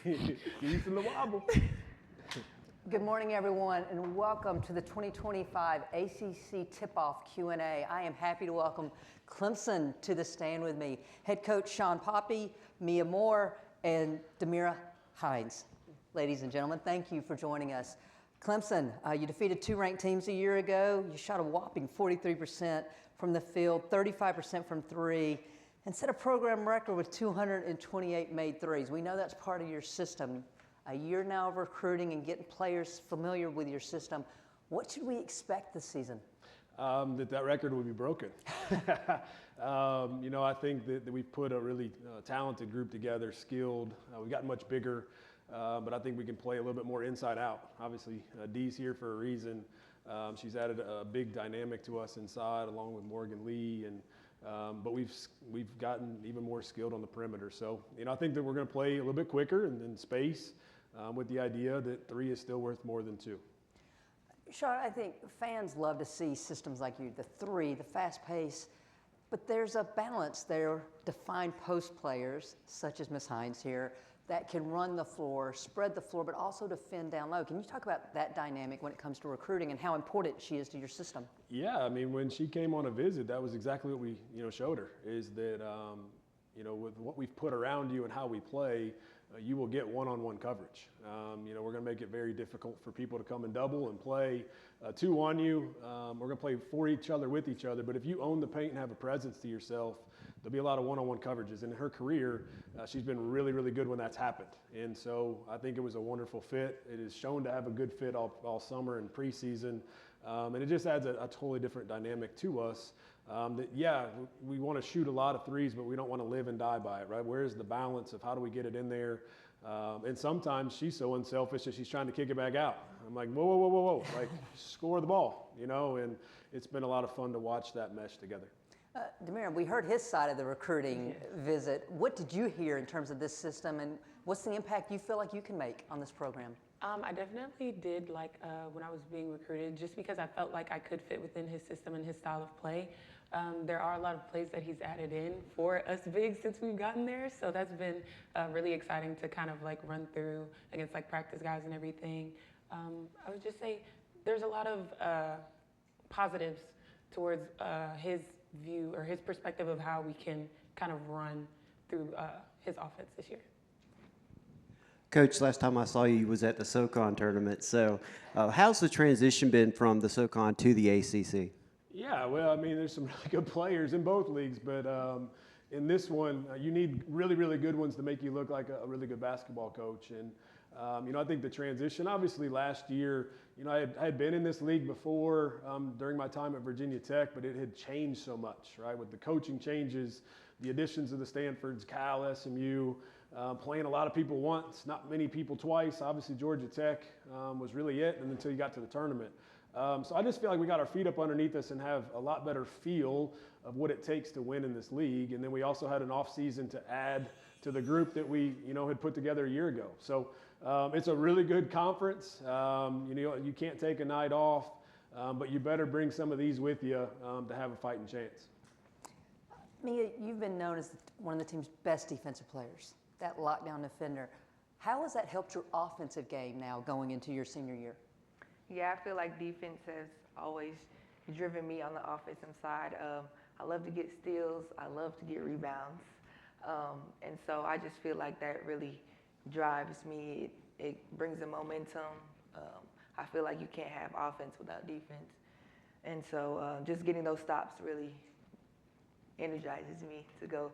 You're used to the wobble. Good morning, everyone, and welcome to the 2025 ACC Tip-Off Q&A. I am happy to welcome Clemson to the stand with me. Head coach Shawn Poppie, Mia Moore, and Demeara Hinds. Ladies and gentlemen, thank you for joining us. Clemson, you defeated two ranked teams a year ago. You shot a whopping 43% from the field, 35% from three, and set a program record with 228 made threes. We know that's part of your system. A year now of recruiting and getting players familiar with your system. What should we expect this season? That record will be broken. I think that we've put a really talented group together, skilled. We've gotten much bigger, but I think we can play a little bit more inside out. Obviously, Dee's here for a reason. She's added a big dynamic to us inside, along with Morgan Lee, but we've gotten even more skilled on the perimeter. So, I think that we're going to play a little bit quicker and in space. With the idea that three is still worth more than two. Shawn, I think fans love to see systems like you, the three, the fast pace, but there's a balance there. Defined post players, such as Ms. Hinds here, that can run the floor, spread the floor, but also defend down low. Can you talk about that dynamic when it comes to recruiting and how important she is to your system? Yeah, I mean, when she came on a visit, that was exactly what we, showed her, is that, with what we've put around you and how we play, you will get one-on-one coverage. We're going to make it very difficult for people to come and double and play two on you. We're going to play for each other, with each other. But if you own the paint and have a presence to yourself, there'll be a lot of one-on-one coverages. And in her career, she's been really, really good when that's happened. And so I think it was a wonderful fit. It is shown to have a good fit all summer and preseason. And it just adds a totally different dynamic to us. We want to shoot a lot of threes, but we don't want to live and die by it, right? Where's the balance of how do we get it in there? And sometimes she's so unselfish that she's trying to kick it back out. I'm like, whoa, like score the ball, and it's been a lot of fun to watch that mesh together. Demeara, we heard his side of the recruiting visit. What did you hear in terms of this system, and what's the impact you feel like you can make on this program? I definitely did like when I was being recruited, just because I felt like I could fit within his system and his style of play. There are a lot of plays that he's added in for us bigs since we've gotten there, so that's been really exciting to kind of like run through against like practice guys and everything. I would just say there's a lot of positives towards his view or his perspective of how we can kind of run through his offense this year. Coach, last time I saw you was at the SoCon tournament. So how's the transition been from the SoCon to the ACC? Yeah, well, I mean, there's some really good players in both leagues, but in this one, you need really, really good ones to make you look like a really good basketball coach. And, I think the transition, obviously last year, I had been in this league before during my time at Virginia Tech, but it had changed so much, right? With the coaching changes, the additions of the Stanfords, Cal, SMU, playing a lot of people once, not many people twice. Obviously, Georgia Tech was really it, and until you got to the tournament. So I just feel like we got our feet up underneath us and have a lot better feel of what it takes to win in this league. And then we also had an off season to add to the group that we, had put together a year ago. So it's a really good conference. You can't take a night off, but you better bring some of these with you to have a fighting chance. Mia, you've been known as one of the team's best defensive players, that lockdown defender. How has that helped your offensive game now going into your senior year? Yeah, I feel like defense has always driven me on the offensive side. I love to get steals. I love to get rebounds. And so I just feel like that really drives me. It brings the momentum. I feel like you can't have offense without defense. And so just getting those stops really energizes me to go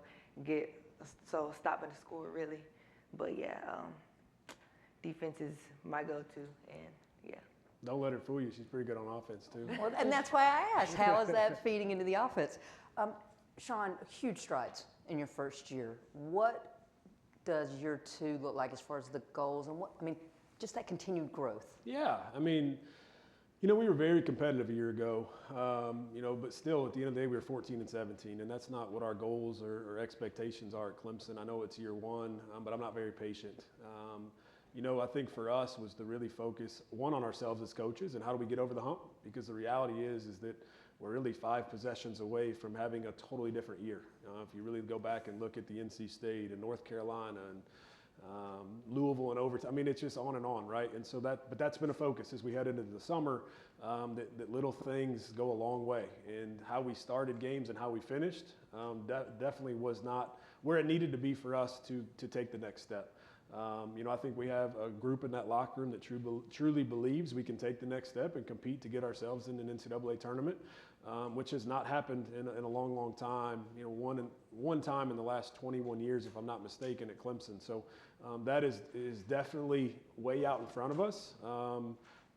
stopping the score really. But yeah, defense is my go-to, and yeah. Don't let her fool you. She's pretty good on offense, too. Well, and that's why I asked, how is that feeding into the offense? Shawn, huge strides in your first year. What does year two look like as far as the goals and just that continued growth? Yeah, we were very competitive a year ago, but still at the end of the day, we were 14 and 17, and that's not what our goals or expectations are at Clemson. I know it's year one, but I'm not very patient. I think for us was to really focus, one, on ourselves as coaches and how do we get over the hump, because the reality is that we're really 5 possessions away from having a totally different year. If you really go back and look at the NC State and North Carolina and Louisville and overtime. I mean, it's just on and on, right? And so but that's been a focus as we head into the summer, that little things go a long way. And how we started games and how we finished definitely was not where it needed to be for us to take the next step. I think we have a group in that locker room that truly believes we can take the next step and compete to get ourselves in an NCAA tournament, which has not happened in a long, long time. One time in the last 21 years, if I'm not mistaken, at Clemson. So that is definitely way out in front of us.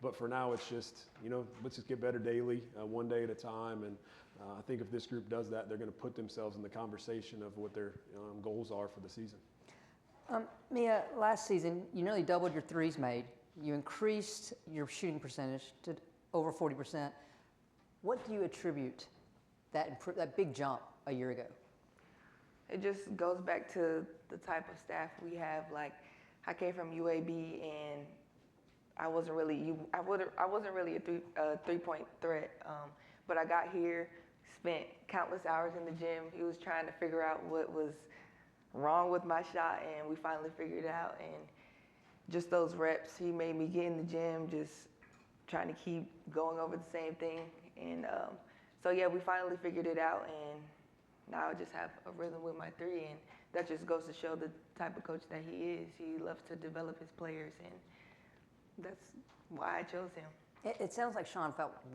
But for now, it's just, let's just get better daily, one day at a time. And I think if this group does that, they're going to put themselves in the conversation of what their goals are for the season. Mia, last season, you nearly doubled your threes made. You increased your shooting percentage to over 40%. What do you attribute that big jump a year ago? It just goes back to the type of staff we have. Like, I came from UAB, and I wasn't really a three-point threat. But I got here, spent countless hours in the gym. He was trying to figure out what was wrong with my shot, and we finally figured it out. And just those reps, he made me get in the gym, just trying to keep going over the same thing. And so yeah, we finally figured it out, and now I just have a rhythm with my three, and that just goes to show the type of coach that he is. He loves to develop his players, and that's why I chose him. It sounds like Shawn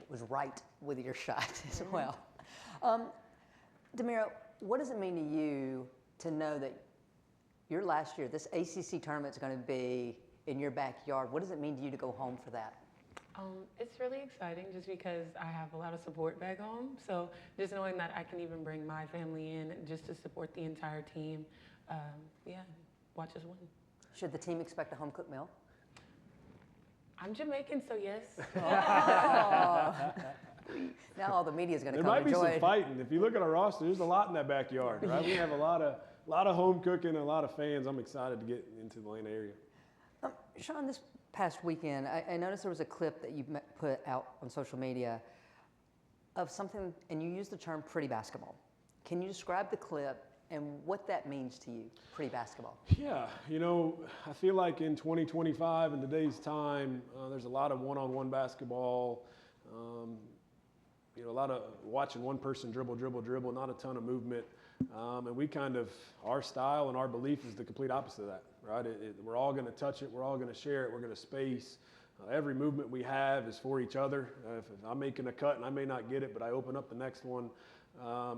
was right with your shot as well. Demeara, what does it mean to you to know that your last year, this ACC tournament is going to be in your backyard? What does it mean to you to go home for that? It's really exciting just because I have a lot of support back home. So just knowing that I can even bring my family in just to support the entire team, watch us win. Should the team expect a home-cooked meal? I'm Jamaican, so yes. Now all the media is going to There come might be enjoy some it. fighting. If you look at our roster, there's a lot in that backyard, right? We have a lot of home cooking and a lot of fans. I'm excited to get into the Atlanta area. Shawn, this past weekend, I noticed there was a clip that you put out on social media of something, and you used the term pretty basketball. Can you describe the clip and what that means to you, pretty basketball? Yeah, I feel like in 2025, in today's time, there's a lot of one-on-one basketball, a lot of watching one person dribble, not a ton of movement. And we our style and our belief is the complete opposite of that, right? We're all going to touch it. We're all going to share it. We're going to space. Every movement we have is for each other. If I'm making a cut and I may not get it, but I open up the next one.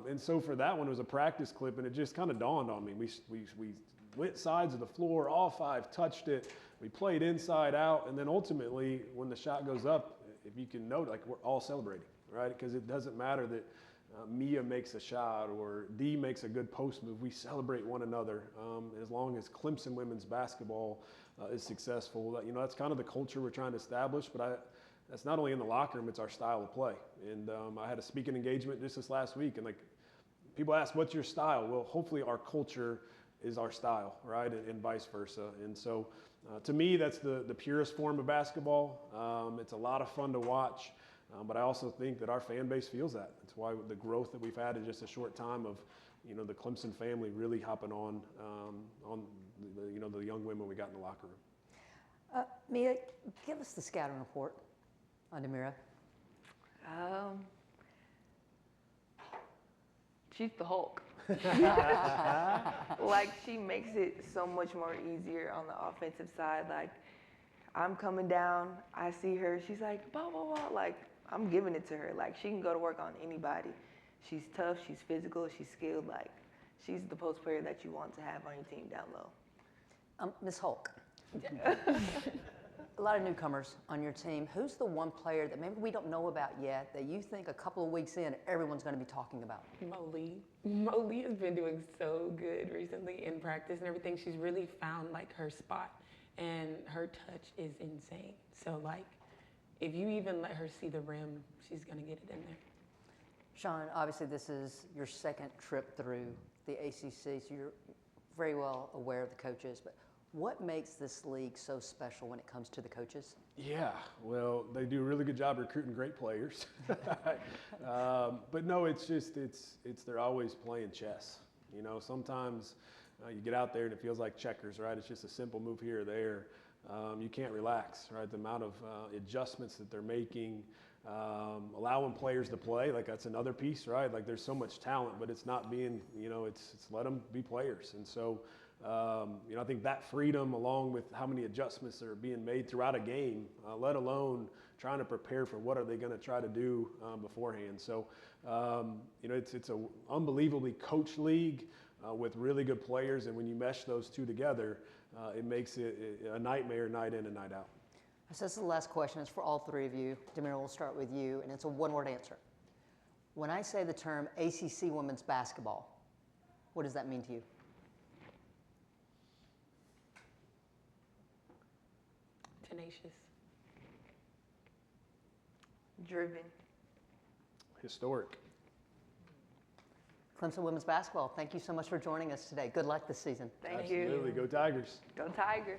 And so for that one, it was a practice clip, and it just kind of dawned on me. We went sides of the floor, all five touched it. We played inside out, and then ultimately, when the shot goes up, if you can note, we're all celebrating, right? Because it doesn't matter that Mia makes a shot or Dee makes a good post move. We celebrate one another. As long as Clemson women's basketball is successful, that's kind of the culture we're trying to establish. But that's not only in the locker room; it's our style of play. And I had a speaking engagement just this last week, and people ask, "What's your style?" Well, hopefully our culture is our style, right, and vice versa. And so, to me, that's the purest form of basketball. It's a lot of fun to watch. But I also think that our fan base feels that. That's why the growth that we've had in just a short time of, the Clemson family really hopping on the young women we got in the locker room. Mia, give us the scouting report on Demeara. She's the Hulk. She makes it so much more easier on the offensive side. I'm coming down, I see her, she's like, blah, blah, blah. I'm giving it to her. She can go to work on anybody. She's tough, she's physical, she's skilled. She's the post player that you want to have on your team down low. Miss Hulk. A lot of newcomers on your team. Who's the one player that maybe we don't know about yet that you think a couple of weeks in everyone's going to be talking about? Molee has been doing so good recently in practice and everything. She's really found her spot, and her touch is insane. So if you even let her see the rim, she's going to get it in there. Shawn, obviously this is your second trip through the ACC, so you're very well aware of the coaches, but what makes this league so special when it comes to the coaches? Yeah, well, they do a really good job recruiting great players. But no, it's they're always playing chess. Sometimes You get out there and it feels like checkers, right? It's just a simple move here or there. You can't relax, right? The amount of adjustments that they're making, allowing players to play, like that's another piece, right? Like there's so much talent, but it's not being, it's let them be players. And so, I think that freedom, along with how many adjustments that are being made throughout a game, let alone trying to prepare for what are they going to try to do beforehand. So, it's an unbelievably coached league with really good players, and when you mesh those two together, it makes it a nightmare night in and night out. So this is the last question. It's for all three of you. Demeara, we'll start with you, and it's a one-word answer. When I say the term ACC women's basketball, what does that mean to you? Tenacious. Driven. Historic. Clemson women's basketball, thank you so much for joining us today. Good luck this season. Thank Absolutely. you. Go Tigers. Go Tigers.